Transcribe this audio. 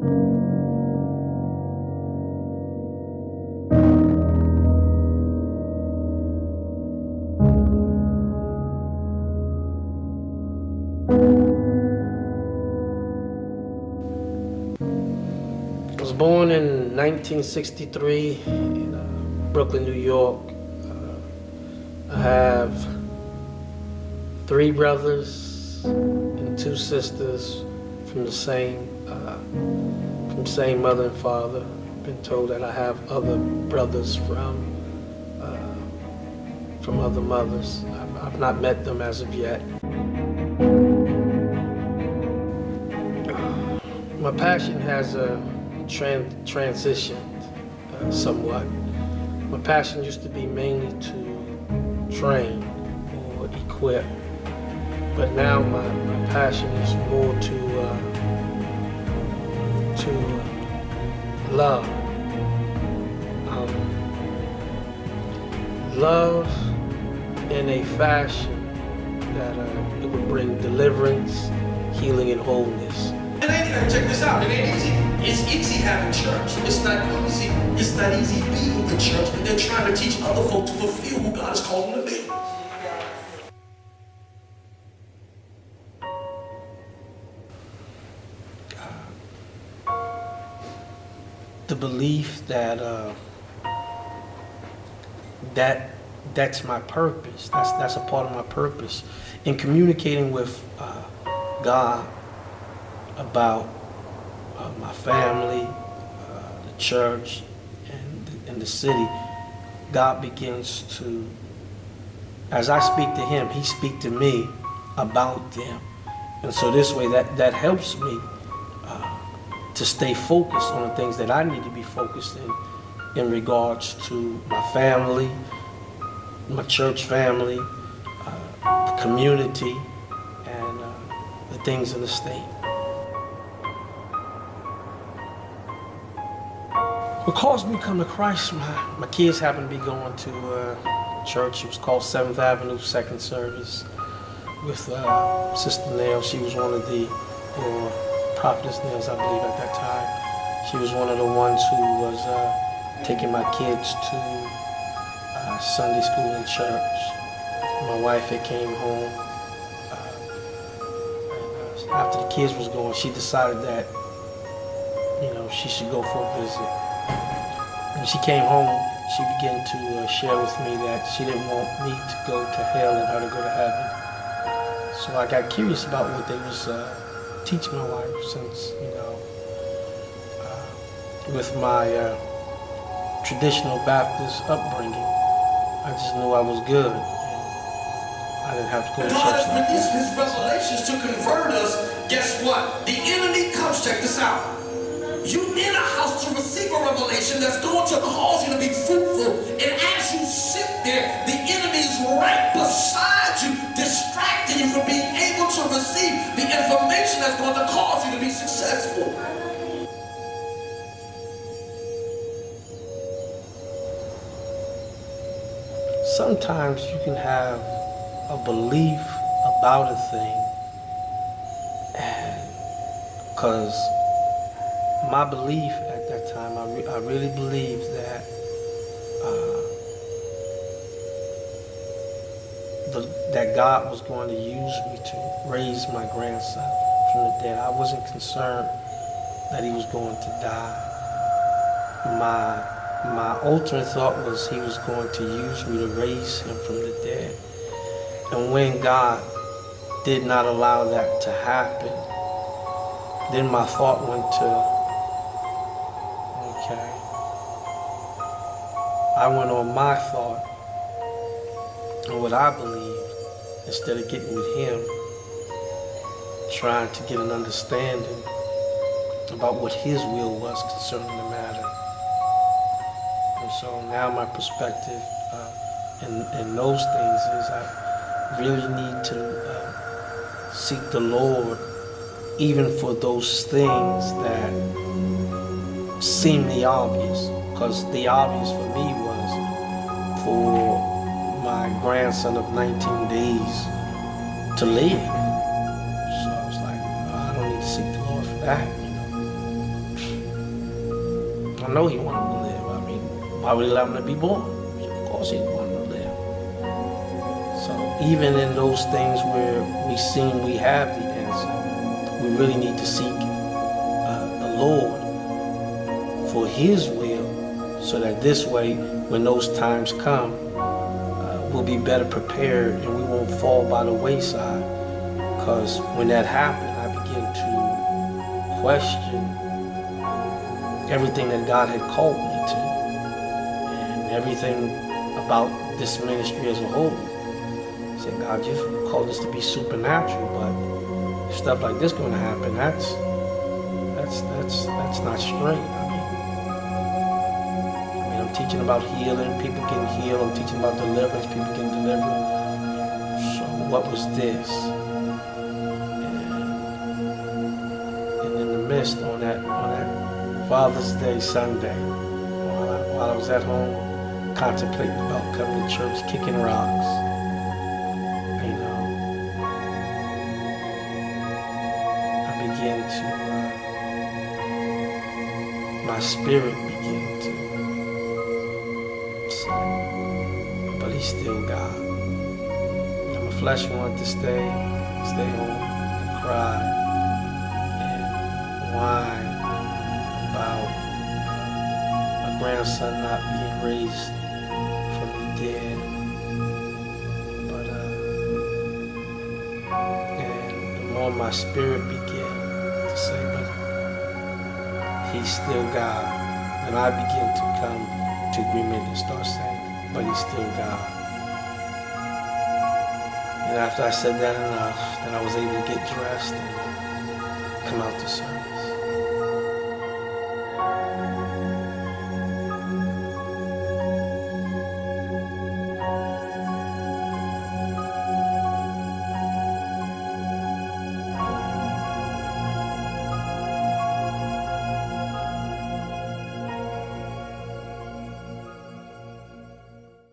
I was born in 1963 in Brooklyn, New York. I have 3 brothers and 2 sisters from the same mother and father. I've been told that I have other brothers from other mothers. I've not met them as of yet. My passion has transitioned somewhat. My passion used to be mainly to train or equip, but now my passion is more to love. Love in a fashion that it would bring deliverance, healing, and wholeness. Check this out, it ain't easy. It's easy having church. It's not easy. It's not easy being the church and then trying to teach other folk to fulfill who God has called them to be. The belief that that's my purpose. That's a part of my purpose in communicating with God about my family, the church, and the city. God begins to, as I speak to Him, He speaks to me about them, and so this way that helps me to stay focused on the things that I need to be focused in regards to my family, my church family, the community, and the things in the state. What caused me to come to Christ, my kids happened to be going to a church. It was called 7th Avenue Second Service with Sister Nail. She was one of the, or Prophetess Nails, I believe at that time. She was one of the ones who was taking my kids to Sunday school and church. My wife had came home. And after the kids was going, she decided that, she should go for a visit. When she came home, she began to share with me that she didn't want me to go to hell and her to go to heaven. So I got curious about what they was teaching my wife, since, with my traditional Baptist upbringing, I just knew I was good. And I didn't have to go to church. God has released His revelations to convert us. Guess what? The enemy comes, check this out. You in a house to receive a revelation that's going to cause you to be fruitful. And as you sit there, the enemy is right beside you, distracting you from being able to receive the information that's going to cause you to be successful. Sometimes you can have a belief about a thing, and because my belief at that time, I really believed that that God was going to use me to raise my grandson from the dead. I wasn't concerned that he was going to die. My ultimate thought was He was going to use me to raise him from the dead. And when God did not allow that to happen, then my thought went to, I went on my thought and what I believed, instead of getting with Him, trying to get an understanding about what His will was concerning the matter. And so now my perspective in those things is I really need to seek the Lord, even for those things that seem the obvious. Because the obvious for me was for my grandson of 19 days to live. So I was like, I don't need to seek the Lord for that. I know he wanted to live. I mean, why would he allow him to be born? Of course he wanted to live. So even in those things where we seem we have the answer, we really need to seek the Lord for his will, so that this way, when those times come, we'll be better prepared and we won't fall by the wayside. Because when that happened, I began to question everything that God had called me to, and everything about this ministry as a whole. I said, God, you've called us to be supernatural, but if stuff like this going to happen, that's not straight. I'm teaching about healing, people getting healed. I'm teaching about deliverance, people getting delivered. So what was this? And in the midst, on that Father's Day Sunday, while I was at home contemplating about coming to church, kicking rocks, I began to, my spirit began to say, but he's still God. And my flesh wanted to stay home and cry and whine about my grandson not being raised from the dead. But and the more my spirit began to say, but he's still God, and I began to come to agreement and start saying, but he's still God. And after I said that enough, then I was able to get dressed and come out to serve.